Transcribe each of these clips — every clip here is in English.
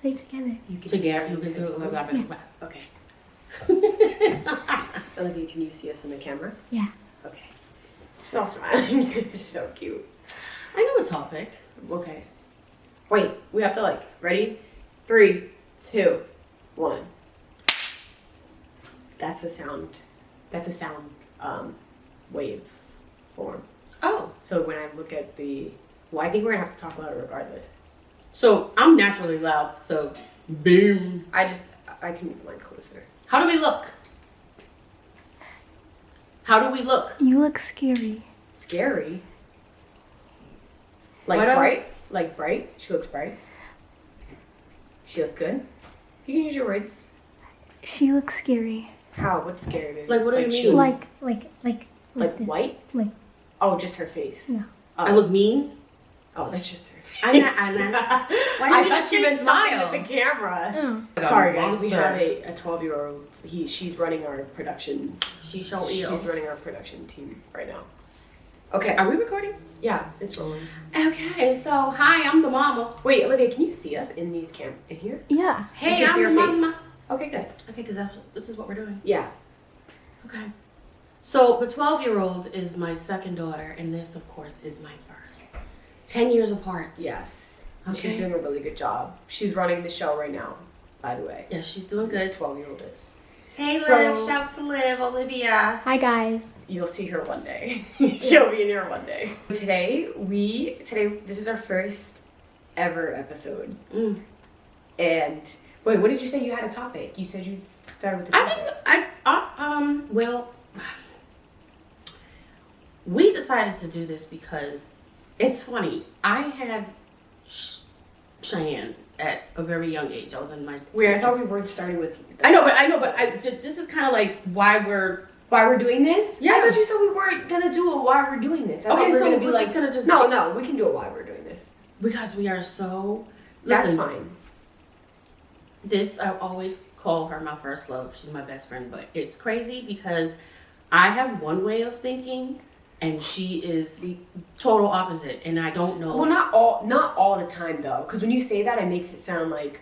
Say it together. Together, you can do it. Yeah. Okay. Olivia, can you see us in the camera? Yeah. Okay. She's all smiling. She's so cute. I know a topic. Okay. Wait, we have to like, ready? 3, 2, 1. That's a sound. That's a sound wave form. Oh. So when I look at well, I think we're gonna have to talk about it regardless. So I'm naturally loud, so boom. I can move mine closer. How do we look? How do we look? You look scary. Scary. Like What bright? else? Like bright? She looks bright. She look good? You can use your words. She looks scary. How? What's scary? Baby? Like, what do you she mean? looks- Like Like this. white? Like, Oh, just her face. no. Oh. I look mean? Oh, that's just her face. I'm not. Why I did you thought just she say meant something smile? with the camera. Oh. Sorry, guys. We Monster. have a 12-year-old. She's running our production. She's so She's ill. running our production team right now. Okay. Are we recording? Yeah, it's rolling. Okay, so hi, I'm the mama. Wait, Olivia, can you see us in these in here? Yeah. Hey, You can see I'm the her face. mama. Okay, good. Okay, because this is what we're doing. Yeah. Okay. So the 12-year-old is my second daughter, and this, of course, is my first. 10 years apart. Yes. Okay. She's doing a really good job. She's running the show right now, by the way. Yeah, she's doing good. 12-year-old is. Hey, So- Liv. Shout to Liv, Olivia. Hi guys. You'll see her one day. She'll be in here one day. Today, this is our first ever episode. Mm. And, wait, what did you say you had a topic? You said you started with the I topic. think well, we decided to do this because it's funny. I had Cheyenne at a very young age. I was in my. Wait, I thought we weren't starting with. I know, but this is kind of like why we're. Why we're doing this? Yeah. I thought you said we weren't gonna do a why we're doing this. I thought Okay, we were so gonna be we're like, just gonna just. no, we can do a why we're doing this. Because we are so. That's Listen, fine. This, I always call her my first love. She's my best friend, but it's crazy because I have one way of thinking and she is the total opposite, and I don't know. Well, not all the time though, because when you say that, it makes it sound like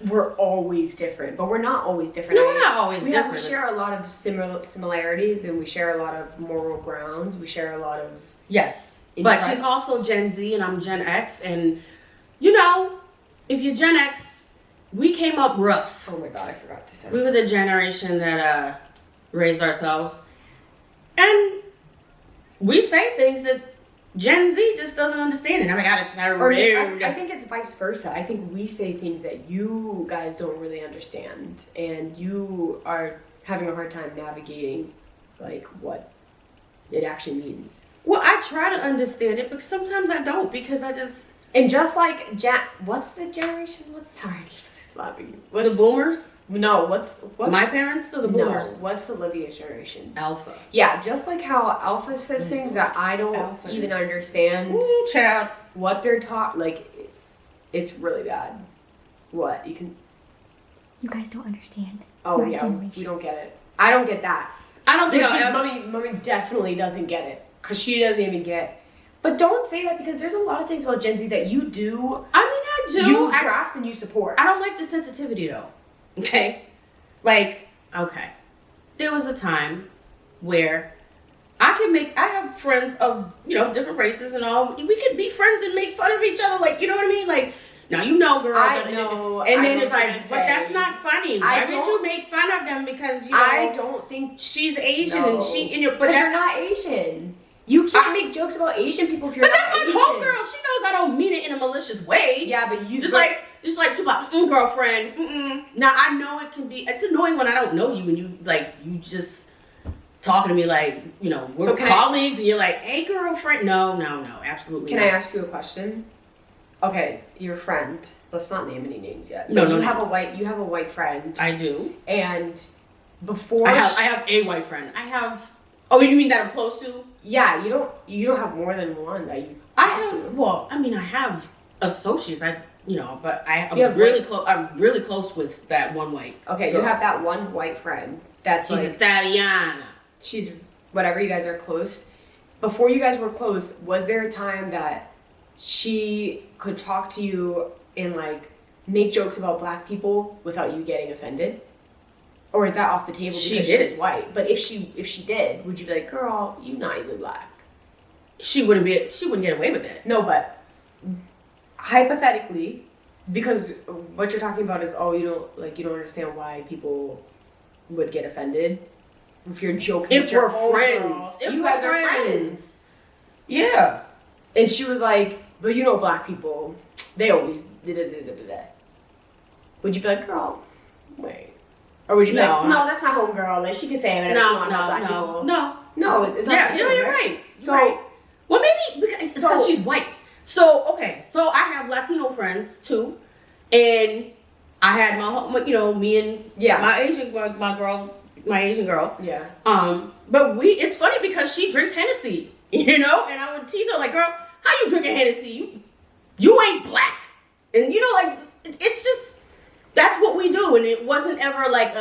we're always different, but we're not always different. No, we're not always we different. We share a lot of similarities, and we share a lot of moral grounds. We share a lot of Yes, but interests. she's also Gen Z and I'm Gen X, and you know, if you're Gen X, we came up rough. Oh my god, I forgot to say. We were the generation that raised ourselves, and we say things that Gen Z just doesn't understand, and oh my god, it's so Or rude. I think it's vice versa. I think we say things that you guys don't really understand, and you are having a hard time navigating, like, what it actually means. Well, I try to understand it, but sometimes I don't because I just And just like what's the generation? Sorry, I keep slapping you. the boomers, No, what's my parents or the boomers, No, what's Olivia's generation? Alpha. Yeah, just like how Alpha says things that I don't Alpha even is- understand Ooh, child. what they're taught. Like, it's really bad. What you can? You guys don't understand. Oh My yeah, generation. we don't get it. I don't get that. I don't think Which is, I'll ever. mommy definitely doesn't get it because she doesn't even get. But don't say that because there's a lot of things about Gen Z that you do. I mean, I do. You I grasp and you support. I don't like the sensitivity though. Okay? Like, okay. There was a time where I have friends of, different races and all. We could be friends and make fun of each other. Like, you know what I mean? Like, now you know, girl. I know. And I then was it's like, gonna but that's say, not funny. I Why did don't- you make fun of them? Because, I don't think. she's Asian No. and but But you're that's not Asian. You can't make jokes about Asian people if you're But not that's Asian. my homegirl. She knows I don't mean it in a malicious way. Yeah, but you Just like she's like, girlfriend. Now I know it can be. It's annoying when I don't know you and you just talking to me like we're So can colleagues and you're like, hey, girlfriend. No, absolutely. Can not. I ask you a question? Okay, your friend. Let's not name any names yet. No, but no you have names. You have a white friend, I do. and before I have a white friend. I have. Oh, you mean that I'm close to? Yeah, you don't have more than one that you. I talk have. to. Well, I mean, I have associates. But I'm You have really close. I'm really close with that one white. Okay, girl. you have that one white friend that's She's like Italiana. she's whatever. You guys are close. Before you guys were close, was there a time that she could talk to you in like make jokes about black people without you getting offended? Or is that off the table She because did she's it. white? But if she did, would you be like, girl, you not even black? She wouldn't get away with that. No, but hypothetically, because what you're talking about is, you don't understand why people would get offended if you're joking. If we're friends. If you we're guys are friends. Yeah. And she was like, but black people, they always da-da-da-da-da-da. Would you be like, girl, wait? Or would you be No, like, no, that's my homegirl. Like, she can say whatever she wants about black people. No, it's not. Yeah, you're right. So, right. Well, maybe because she's white. So, okay. So, I have Latino friends, too. And I had me and my Asian girl. Yeah. But it's funny because she drinks Hennessy, and I would tease her like, girl, how you drinking Hennessy? You ain't black. And, it's just, that's what we do. And it wasn't ever like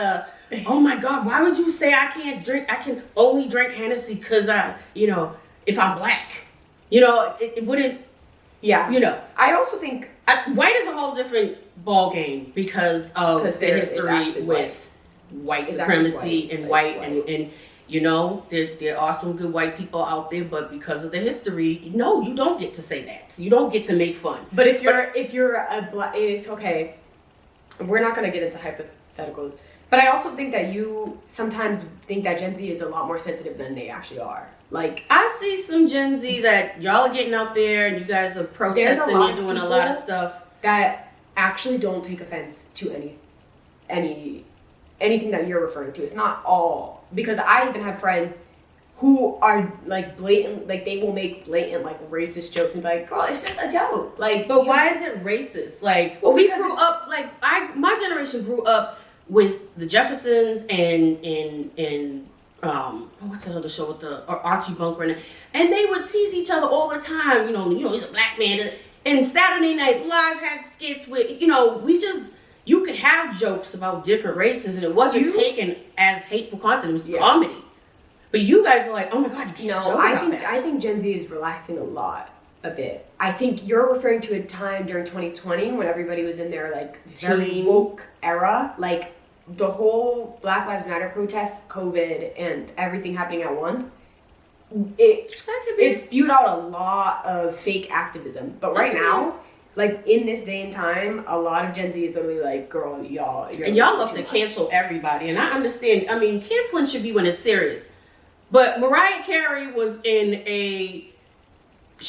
oh my God, why would you say I can only drink Hennessy because if I'm black, it wouldn't, I also think white is a whole different ball game because of the history with white supremacy and white. And there are some good white people out there, but because of the history, no, you don't get to say that. You don't get to make fun. But if you're a black, okay, we're not gonna get into hypotheticals. But I also think that you sometimes think that Gen Z is a lot more sensitive than they actually are. Like, I see some Gen Z that y'all are getting out there and you guys are protesting and doing a lot of stuff that actually don't take offense to anything that you're referring to. It's not all, because I even have friends who are like blatant, like they will make blatant like racist jokes and be like, girl, it's just a joke. Like, but why is it racist? Like, well, we grew up like my generation grew up with the Jeffersons and what's that other show with the Archie Bunker and they would tease each other all the time. He's a black man. And Saturday Night Live had skits with you could have jokes about different races and it wasn't taken as hateful content. It was comedy. But you guys are like, oh my God, you can't joke about that. I think Gen Z is relaxing a bit. I think you're referring to a time during 2020 when everybody was in their like very woke era, like the whole Black Lives Matter protest, COVID, and everything happening at once. It spewed out a lot of fake activism. But right now, like in this day and time, a lot of Gen Z is literally like, girl, y'all love to cancel everybody. And I understand. I mean, canceling should be when it's serious. But Mariah Carey was in a...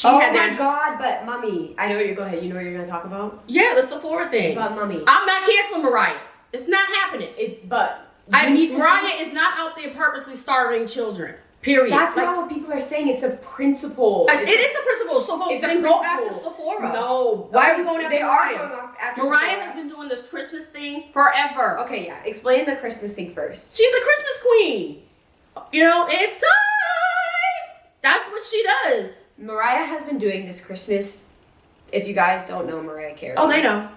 God, but mommy, I know go ahead. You know what you're going to talk about? Yeah, the Sephora thing. But mommy, I'm not canceling Mariah. It's not happening. Mariah is not out there purposely starving children. Period. That's not what people are saying. It's a principle. It is a principle. So go after Sephora. No. Why are we going after They Mariah? are going after Mariah Sephora. has been doing this Christmas thing forever. Okay, yeah. Explain the Christmas thing first. She's the Christmas queen. It's time. That's what she does. Mariah has been doing this Christmas. If you guys don't know Mariah Carey. Oh, they know.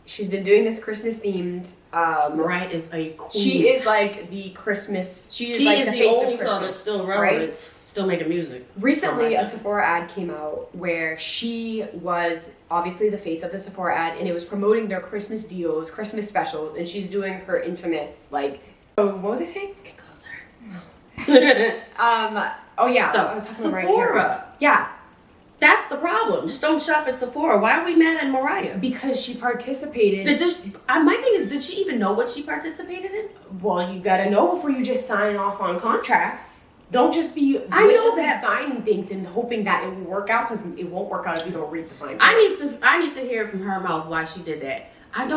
She's been doing this Christmas themed. Mariah is a queen. She is like the Christmas. She is the face only of Christmas, song that's still relevant. right? Still making music. Recently, a Sephora ad came out where she was obviously the face of the Sephora ad, and it was promoting their Christmas deals, Christmas specials, and she's doing her infamous what was I saying? Get closer. Oh yeah. So I was talking about Sephora. Yeah. That's the problem. Just don't shop at Sephora. Why are we mad at Mariah? Because she participated. My thing is, did she even know what she participated in? Well, you gotta know before you just sign off on contracts. Don't just be signing things and hoping that it will work out, because it won't work out if you don't read the fine print. I need to hear from her mouth why she did that.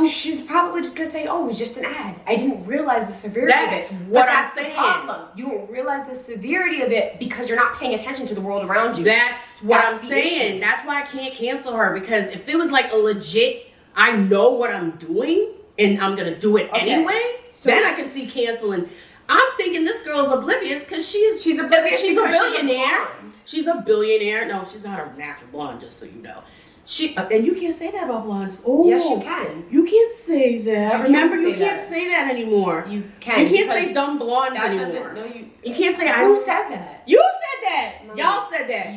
She's probably just gonna say, "Oh, it was just an ad. I didn't realize the severity of it." That's what I'm saying. The problem. You don't realize the severity of it because you're not paying attention to the world around you. That's what I'm saying. That's why I can't cancel her, because if it was like a legit, I know what I'm doing and I'm gonna do it anyway, then I can see canceling. I'm thinking this girl's oblivious because she's oblivious. She's a billionaire. She's a billionaire. No, she's not a natural blonde, just so you know. And you can't say that about blondes. Oh, yes, you can. You can't say that. Remember, you can't say that anymore. You can. You can't say dumb blondes anymore. You can't say Who said that? You said that. No. Y'all said that.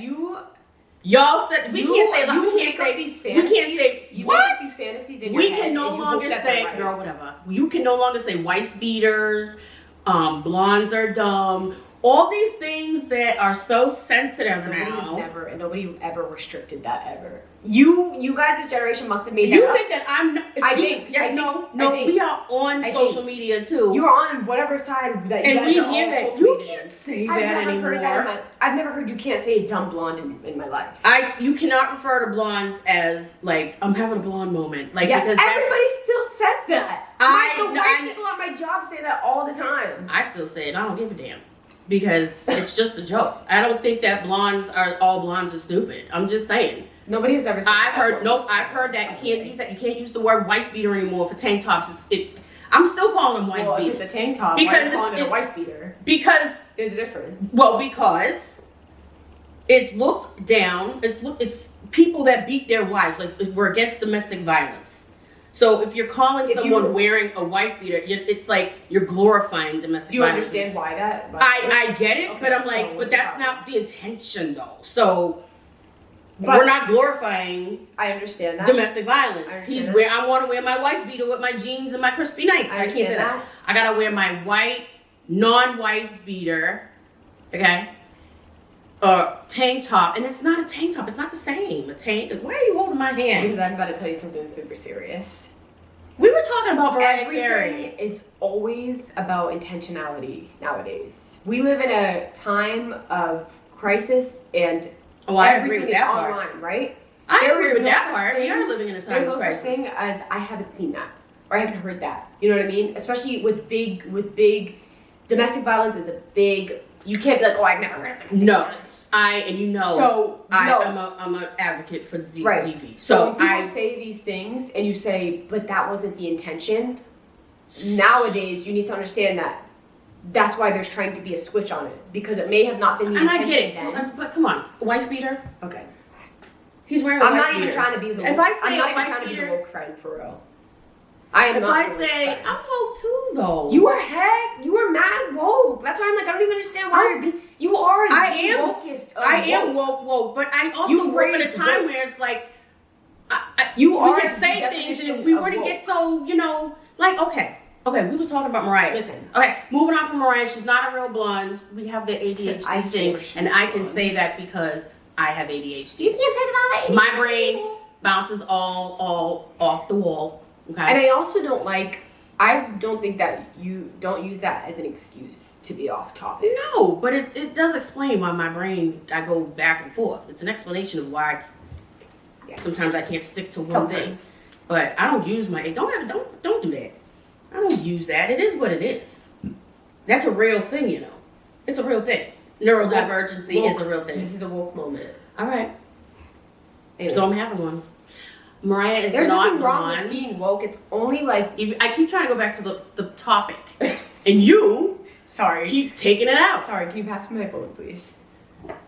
Y'all said we can't say you we make can't up say these we can't fantasies. say You what? make up these fantasies in your We head can no and you longer hope that they're say right. girl, whatever. You can no longer say wife beaters, blondes are dumb. All these things that are so sensitive now. Nobody ever restricted that ever. You guys' generation must have made that You up. think that I'm? We are on social media too. You are on whatever side that you and guys we are hear all that. You cultivating. can't say I've that never anymore. heard that I've never heard you can't say dumb blonde in my life. You cannot refer to blondes as like I'm having a blonde moment, like Yeah, because everybody still says that. The white I- people at my job say that all the time. I still say it. I don't give a damn because it's just a joke. I don't think that all blondes are stupid. I'm just saying. Nobody has ever said I've that. I've heard that you can't use that. You can't use the word wife beater anymore for tank tops. I'm still calling them wife beaters. If it's a tank top, because why are you calling it a wife beater? Because There's a difference. well, because it's looked down. It's people that beat their wives. Like we're against domestic violence. So if you're calling someone wearing a wife beater, it's like you're glorifying domestic violence. Do you understand why that? I get it, Okay, but I'm so like, but what's the that's problem? not the intention though. So But- we're not glorifying I understand that. domestic violence. understand that. I want to wear my wife beater with my jeans and my crispy nights. I can't say understand that. that. I gotta wear my white non-wife beater, okay? Tank top, and it's not a tank top. It's not the same. A tank. Why are you holding my hand? Because I'm about to tell you something super serious. We were talking about Mariah Everything Carey. is always about intentionality nowadays. We live in a time of crisis and Oh, I everything agree with is that part. online, right? I There agree is with no that such part. thing- We are living in a time There's of no crisis. such thing as I haven't seen that or I haven't heard that. You know what I mean? Especially with big domestic violence is a big. You can't be like, oh, I've never heard of domestic violence. I'm an advocate for Right. DV. So So when people say these things and you say, but that wasn't the intention. Nowadays, you need to understand that that's why there's trying to be a switch on it because it may have not been the and I intention get it. then. But come on, wife beater. Okay. He's wearing a I'm wife not even beater. trying to be the woke. If I say I'm not a even wife trying to be the beater, woke friend for real. I am if not. I the woke say friend. I'm woke too, though. You are mad woke. That's why I'm like I don't even understand why you're being. You are. I the am wokest of I am woke. woke, but I also You grew up in a raised time woke. where it's like You we are can the say things definition and we of wouldn't woke. get so like okay. We was talking about Mariah. Listen. Okay, moving on from Mariah. She's not a real blonde. We have the ADHD I thing, swear she's and I can blonde. say that because I have ADHD. You can't say that. My brain bounces all off the wall. Okay. And I also don't like. I don't think that you don't use that as an excuse to be off topic. No, but it does explain why my brain I go back and forth. It's an explanation of why Yes. sometimes I can't stick to one thing. Sometimes. But I don't use don't do that. I don't use that. It is what it is. That's a real thing, It's a real thing. Neurodivergency Woke. is a real thing. This is a woke moment. All right. Anyways. So I'm having one. Mariah is There's not nothing wrong with blonde. being woke. It's only like. I keep trying to go back to the topic, and you Sorry. keep taking it out. Sorry, can you pass me my phone, please?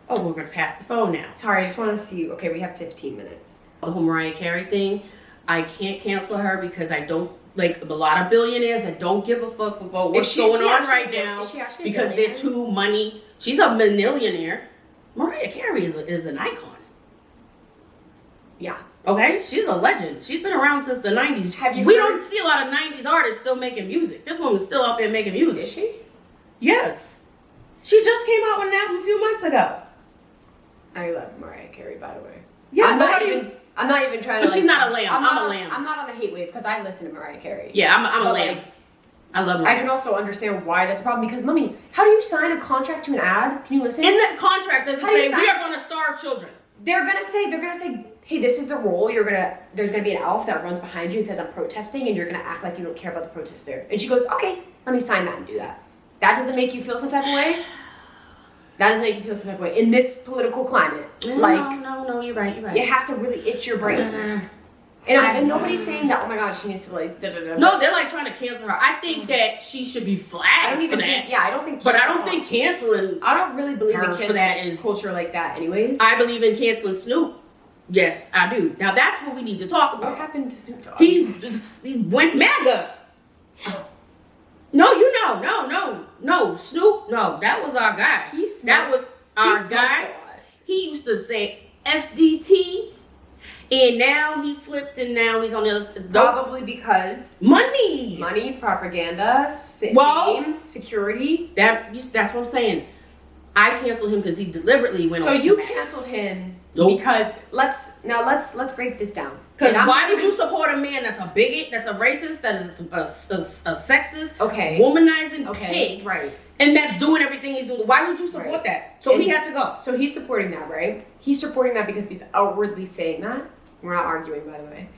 Oh, we're gonna pass the phone now. Sorry, I just want to see. Okay, we have 15 minutes. The whole Mariah Carey thing, I can't cancel her because I don't like a lot of billionaires that don't give a fuck about what's going on right now Is she actually a because they're billionaire? too money. She's a millionaire. Mariah Carey is an icon. Yeah. Okay, she's a legend. She's been around since the 90s. Have you We heard- don't see a lot of 90s artists still making music. This woman's still out there making music. Is she? Yes. She just came out with an album a few months ago. I love Mariah Carey, by the way. Yeah, I'm but not how do even. you- I'm not even trying But to. she's not a lamb. I'm not a lamb. I'm not on the hate wave because I listen to Mariah Carey. Yeah, I'm a But, lamb. like, I love I Mariah. can also understand why that's a problem because, mommy, how do you sign a contract to an ad? Can you listen? In that contract, does it How do you say sign- we are going to starve children? They're gonna say, hey, this is the role. There's gonna be an elf that runs behind you and says I'm protesting, and you're gonna act like you don't care about the protester. And she goes, okay, let me sign that and do that. That doesn't make you feel some type of way. That doesn't make you feel some type of way in this political climate. Like, No, you're right. it has to really itch your brain. And nobody's saying that. Oh my God, she needs to like. No, they're like trying to cancel her. I think that she should be I flagged don't for even that. think. Yeah, I don't think. But I don't think canceling. I don't really believe her in for cancel that is- culture like that. Anyways, I believe in canceling Snoop. Yes, I do. Now that's what we need to talk what about. happened to Snoop Dogg? He went MAGA. No, no, Snoop. No, that was our guy. He smokes- That was he our smokes guy. a lot. He used to say FDT, and now he flipped, and now he's on the other side. Probably because Money, propaganda, security. That's what I'm saying. I canceled him because he deliberately went. So on you to canceled him Nope. because let's break this down. Because why would you support a man that's a bigot, that's a racist, that is a sexist, womanizing pig, right? And that's doing everything he's doing? Why would you support that? So he had to go. So he's supporting that, right? He's supporting that because he's outwardly saying that. We're not arguing, by the way.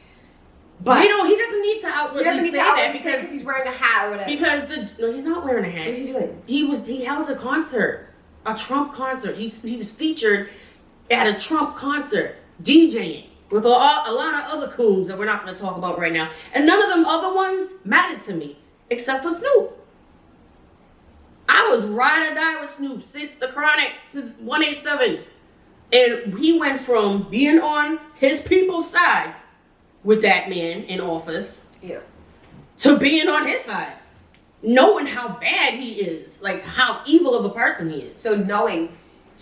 But he doesn't need to outwardly say that because he's wearing a hat or whatever. Because he's not wearing a hat. What is he doing? He held a concert, a Trump concert. He was featured at a Trump concert, DJing with a lot of other coons that we're not going to talk about right now. And none of them other ones mattered to me, except for Snoop. I was ride or die with Snoop since the Chronic, since 187. And he went from being on his people's side with that man in office to being on his side. Knowing how bad he is, like how evil of a person he is. So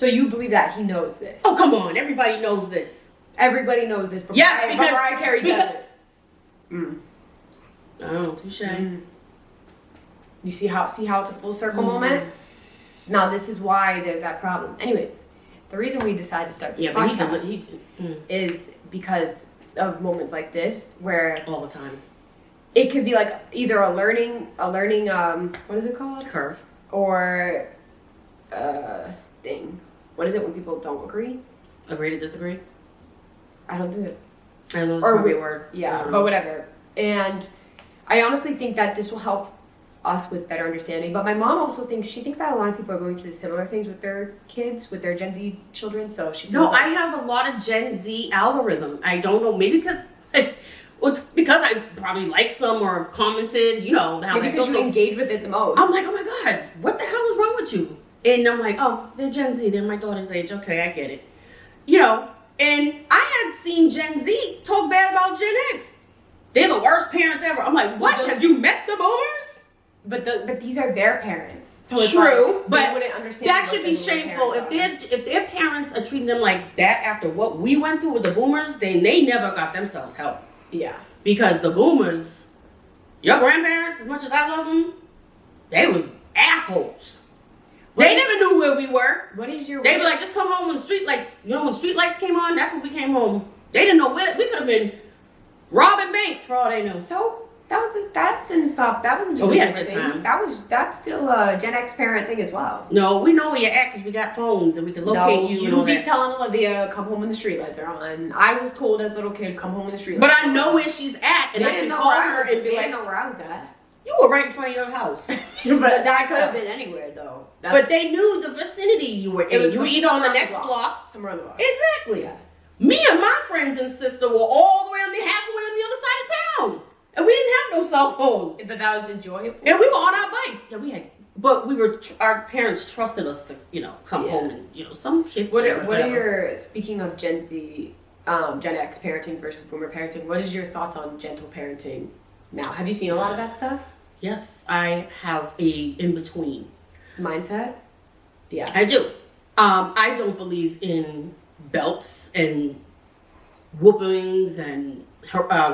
you believe that he knows this? Oh, come on. Everybody knows this. Everybody knows this. But yes, because Mariah Carey doesn't. Oh, touche. You see how it's a full circle moment? Now this is why there's that problem. Anyways, the reason we decided to start this podcast is because of moments like this where all the time it could be like either a learning what is it called? Curve. Or thing. What is it when people don't agree? Agree to disagree? I don't think it's... I know it's probably a word. Yeah, but whatever. And I honestly think that this will help us with better understanding. But my mom also thinks that a lot of people are going through similar things with their kids, with their Gen Z children. So she feels I have a lot of Gen Z algorithm. I don't know, maybe because... It's because I probably like some or commented, how maybe because you engage with it the most. I'm like, oh my God, what the hell is wrong with you? And I'm like, oh, they're Gen Z. They're my daughter's age. Okay, I get it. And I had seen Gen Z talk bad about Gen X. They're the worst parents ever. I'm like, what? Have you met the boomers? But these are their parents. So it's true, like, but wouldn't understand that should be shameful. If their parents are treating them like that after what we went through with the boomers, then they never got themselves help. Yeah. Because the boomers, your grandparents, as much as I love them, they was assholes. They never knew where we were. They be like, just come home when the street lights, when street lights came on, that's when we came home. They didn't know where, we could have been robbing banks for all they knew. So that didn't stop. That wasn't just we had a good time. That's still a Gen X parent thing as well. No, we know where you're at because we got phones and we can locate you. You be telling Olivia, come home when the streetlights are on. I was told as a little kid, come home when the streetlights But are I know where she's at and I can call her and be like, they didn't know where I was at. You were right in front of your house. But that could have been anywhere though. But they knew the vicinity you were in. You were either on the next block. Somewhere on the block. Exactly. Yeah. Me and my friends and sister were all the way halfway on the other side of town. And we didn't have no cell phones. But that was enjoyable. And we were on our bikes. Yeah, our parents trusted us to, come home and, some kids. What are your, speaking of Gen Z, Gen X parenting versus boomer parenting, what is your thoughts on gentle parenting now? Have you seen a lot of that stuff? Yes, I have a in-between mindset. Yeah. I do. I don't believe in belts and whoopings and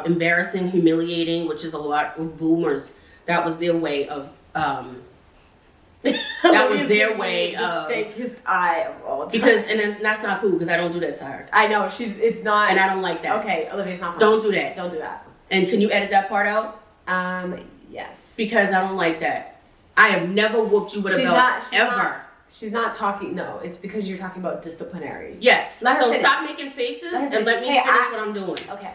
embarrassing, humiliating, which is a lot of boomers. That was their way of that was their way of his eye of all time. Because and that's not cool because I don't do that to her. I know it's not, and I don't like that. Okay, Olivia's not fun. Don't do that. Don't do that. And can you edit that part out? Yes. Because I don't like that. I have never whooped you with a belt ever. She's not talking. No, it's because you're talking about disciplinary. Yes. So stop making faces and let me finish what I'm doing. Okay.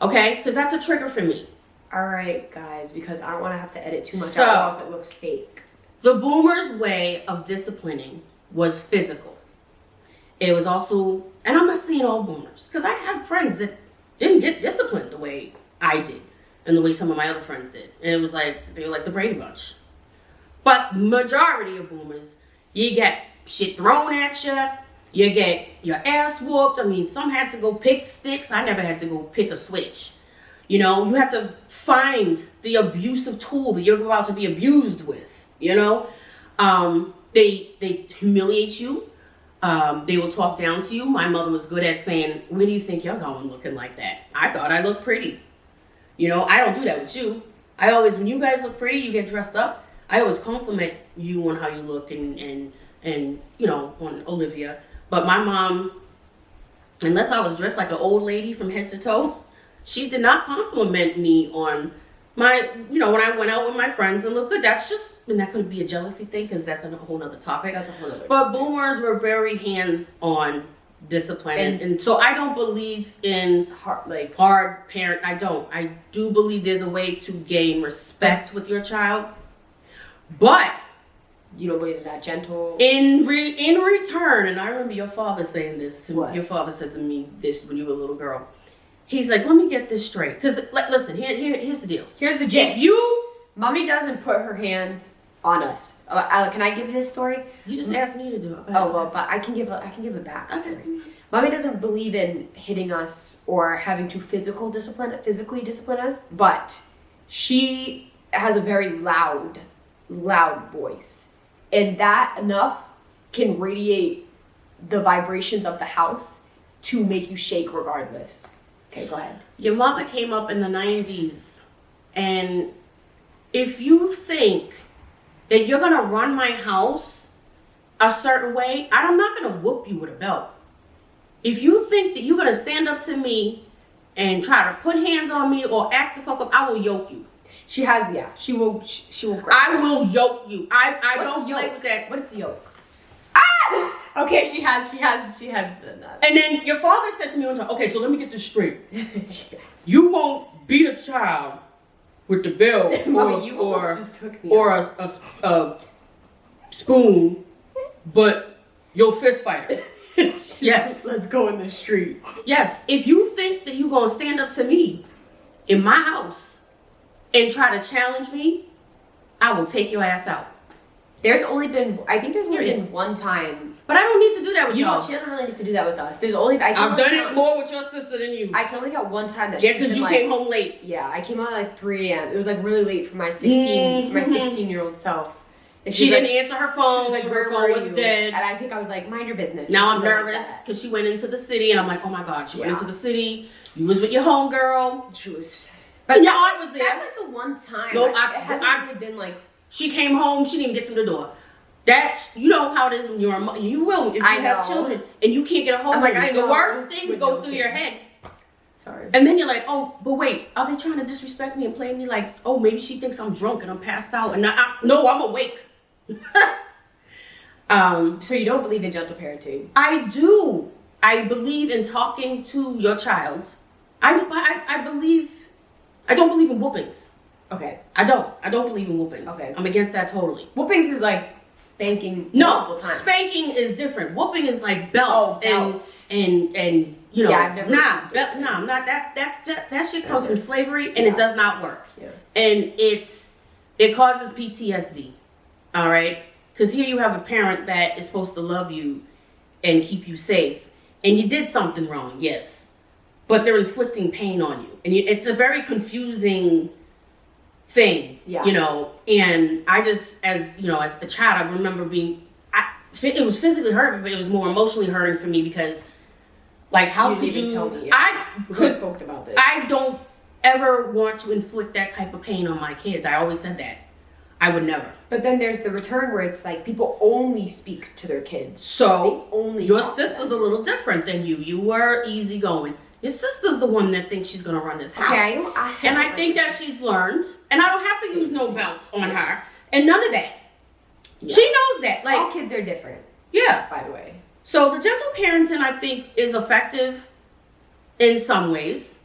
Okay? Because that's a trigger for me. All right, guys, because I don't want to have to edit too much out, or else it looks fake. The boomers' way of disciplining was physical. It was also, and I'm not saying all boomers, because I have friends that didn't get disciplined the way I did, and the way some of my other friends did. And it was like, they were like the Brady Bunch. But majority of boomers, you get shit thrown at you, you get your ass whooped. I mean, some had to go pick sticks. I never had to go pick a switch. You have to find the abusive tool that you're about to be abused with, They humiliate you. They will talk down to you. My mother was good at saying, where do you think you're going looking like that? I thought I looked pretty. You know, I don't do that with you. I always, when you guys look pretty, you get dressed up, I always compliment you on how you look and you know, on Olivia. But my mom, unless I was dressed like an old lady from head to toe, she did not compliment me on my, you know, when I went out with my friends and looked good. That's just, and that could be a jealousy thing because that's a whole nother topic. That's a whole other. But boomers were very hands-on discipline. And so I don't believe in hard parent. I don't. I do believe there's a way to gain respect with your child. But you don't believe in that gentle? In return, and I remember your father saying this to What? me. Your father said to me this when you were a little girl. He's like, let me get this straight. Because, listen, here's the deal. Here's the gist. If Mommy doesn't put her hands on us. Can I give his story? You just asked me to do it. Oh, well, but I can give a backstory. Okay. Mommy doesn't believe in hitting us or having to physically discipline us, but she has a very loud voice. And that enough can radiate the vibrations of the house to make you shake regardless. Okay, go ahead. Your mother came up in the 90s, and if you think that you're going to run my house a certain way, I'm not going to whoop you with a belt. If you think that you're going to stand up to me and try to put hands on me or act the fuck up, I will yoke you. She will grab. I will yoke you. I don't yoke? play with that. What is yoke? Ah! Okay, she has done that. And then your father said to me one time, okay, so let me get this straight. Yes. You won't beat a child with the belt Mommy, you almost just took me or a spoon, but you'll fist fight her. Yes. Let's go in the street. Yes. If you think that you're going to stand up to me in my house and try to challenge me, I will take your ass out. There's only been one time. But I don't need to do that with She y'all. doesn't really need to do that with us. I've done it more with your sister than you. I can only count one time that yeah, because you came home late. Yeah, I came out at like 3 a.m. It was like really late for my 16-year-old self. And She didn't answer her phone. She was like, her phone was dead. And I think I was like, mind your business. Now I'm nervous because she went into the city, and I'm like, oh my God, she went into the city. You was with your homegirl. She was. But your aunt was there. That's like the one time. No, it hasn't really been like. She came home. She didn't even get through the door. You know how it is when you're a mother. You will if you have children and you can't get a hold of them. The worst things go through your head. Sorry. And then you're like, oh, but wait, are they trying to disrespect me and play me like, oh, maybe she thinks I'm drunk and I'm passed out, and no, I'm awake. So you don't believe in gentle parenting? I do. I believe in talking to your child. I don't believe in whoopings. Okay. I don't believe in whoopings. Okay. I'm against that totally. Whoopings is like spanking No, multiple times. spanking is different. Whooping is like belts, belts. and you know. Yeah, I've never not that shit comes from slavery, and it does not work. Yeah. And it causes PTSD. All right, because here you have a parent that is supposed to love you and keep you safe, and you did something wrong, yes, but they're inflicting pain on you, and it's a very confusing thing, you know. And I just, as you know, as a child, I remember it was physically hurting, but it was more emotionally hurting for me because, like, how could you? Tell me. We spoke about this. I don't ever want to inflict that type of pain on my kids. I always said that. I would never. But then there's the return where it's like people only speak to their kids. So your talk to sister's a little different than you. You were easygoing. Your sister's the one that thinks she's gonna run this house. Okay, I think that she's learned, and I don't have to use no belts on her, and none of that. Yeah. She knows that. Like, all kids are different. Yeah. By the way. So the gentle parenting, I think, is effective in some ways.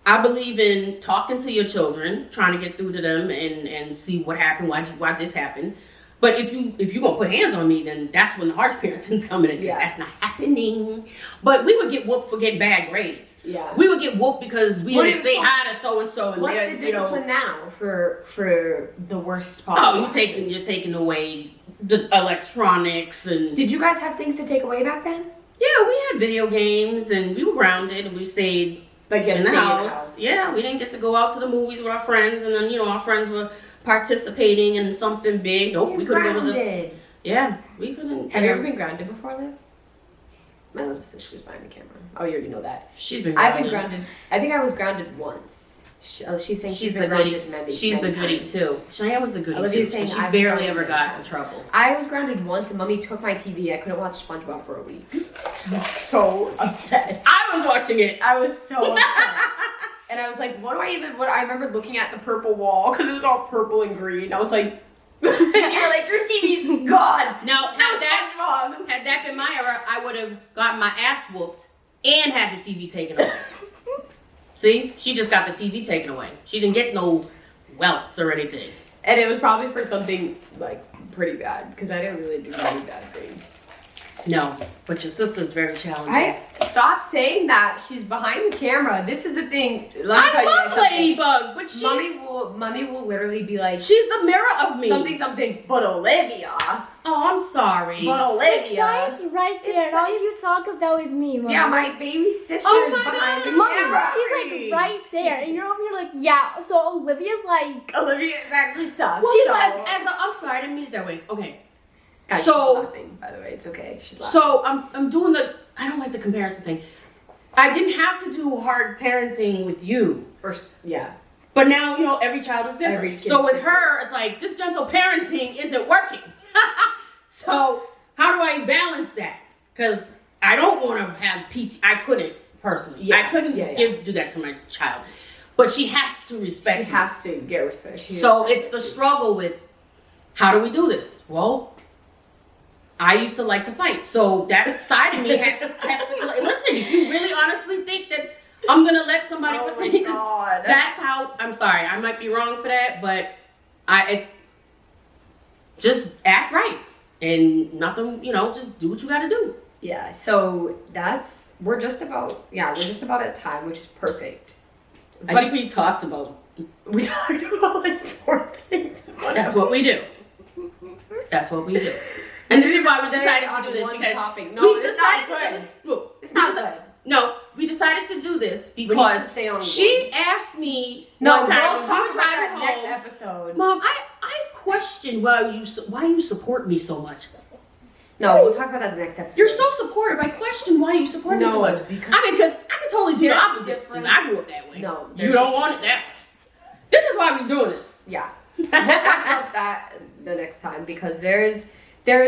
I believe in talking to your children, trying to get through to them and see what happened, why this happened. But if you gonna put hands on me, then that's when the harsh parenting's coming in, because that's not happening. But we would get whooped for getting bad grades. Yeah. We would get whooped because we didn't say hi to so and so. What's the discipline now for the worst possible? Oh, you're taking away the electronics and. Did you guys have things to take away back then? Yeah, we had video games and we were grounded and we stayed. Like in the house. Yeah, we didn't get to go out to the movies with our friends, and then our friends were participating in something big. Nope, we couldn't go to the. Yeah, we couldn't. Have you ever been grounded before, Liv? My little sister was behind the camera. Oh, you already know that. She's been I've been grounded. I think I was grounded once. She's saying she's been goody. grounded many She's the goody times. too. Cheyenne was the goody Olivia's too. saying So she I've been barely grounded ever many got in times. trouble. I was grounded once, and Mommy took my TV. I couldn't watch SpongeBob for a week. I was so upset. I was watching it. I was so upset. And I was like, what do I even, I remember looking at the purple wall, because it was all purple and green. I was like, you're like, your TV's gone. Now, No SpongeBob. had that been my era, I would have gotten my ass whooped and had the TV taken away. See? She just got the TV taken away. She didn't get no welts or anything. And it was probably for something, like, pretty bad, because I didn't really do any bad things. No, but your sister's very challenging. Stop saying that. She's behind the camera. This is the thing. Let me I tell you love guys something. Ladybug, but she's... Mommy will literally be like, She's the mirror of me. something, but Olivia. Oh, I'm sorry. But Olivia. Cheyenne's right there. All you talk about is me, Mom. Yeah, my baby sister Oh is my behind God. the Mom, camera. she's like right there, and you're over here like, yeah. So Olivia's like, Olivia actually sucks. Well, so. I'm sorry, I didn't mean it that way. Okay. Guys, So- she's laughing, by the way, it's okay. She's laughing. So I'm doing I don't like the comparison thing. I didn't have to do hard parenting with you. Yeah. But now, every child is different. Every kid's So with different. her, it's like, this gentle parenting isn't working. So how do I balance that? Because I don't want to have PT. I couldn't, personally. Yeah, I couldn't do that to my child. But she has to respect She me. has to get respect. So it's the struggle with, how do we do this? Well, I used to like to fight. So that side of me has to listen, if you really honestly think that I'm going to let somebody put things, God. that's how, I'm sorry, I might be wrong for that, but it's just act right. And nothing, just do what you got to do. Yeah, so we're just about at time, which is perfect. I think we talked about, We talked about like 4 things. that's what we do. That's what we do. And this is why we decided to do this, because we decided to do this. Look, It's not good. No, we decided to do this We need because to stay on she asked me No, one we'll time talk when we about were driving that next home, episode. Mom, I question why you support me so much. No, we'll talk about that the next episode. You're so supportive. I question why you support me so much. because Because I could totally do the they're opposite. different. Because I grew up that way. No, you they're don't want it that way. This is why we're doing this. Yeah. We'll talk about that the next time, because there is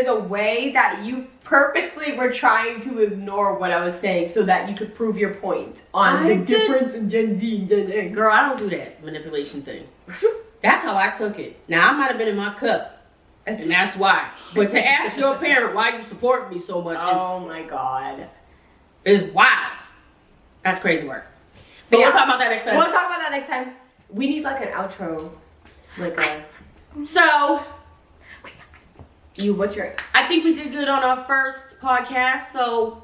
a way that you purposely were trying to ignore what I was saying so that you could prove your point on the difference in Gen Z and Gen X. Girl, I don't do that manipulation thing. That's how I took it. Now, I might have been in my cup. And that's why. But to ask your parent why you support me so much Oh my God. is wild. That's crazy work. But Yeah. we'll talk about that next time. We'll talk about that next time. We need like an outro. So, What's your... I think we did good on our first podcast. So,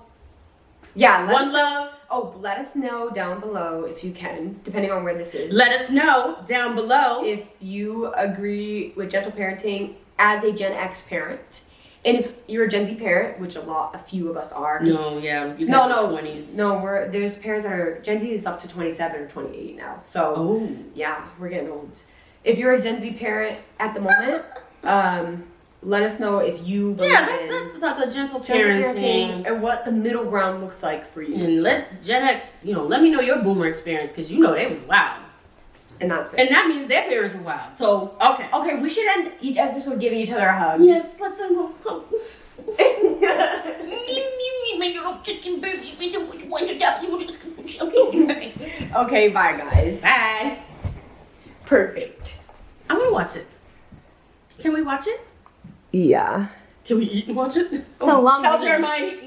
Yeah, one love. let us know down below if you can, depending on where this is. Let us know down below. If you agree with gentle parenting as a Gen X parent. And if you're a Gen Z parent, which a few of us are. No, yeah. You guys are 20s. No, there's parents that are, Gen Z is up to 27 or 28 now. So, Oh. yeah, we're getting old. If you're a Gen Z parent at the moment, let us know if you believe in that's the gentle gentle parenting. and what the middle ground looks like for you. And let Gen X, let me know your boomer experience, because they was wild. And that's it. And that means their parents were wild. So, okay. Okay, we should end each episode giving each other a hug. Yes, let's end. My little chicken baby. Okay, bye guys. Bye. Perfect. I want to watch it. Can we watch it? Yeah. Can we eat and watch it? It's a long Tell video. Jeremiah he can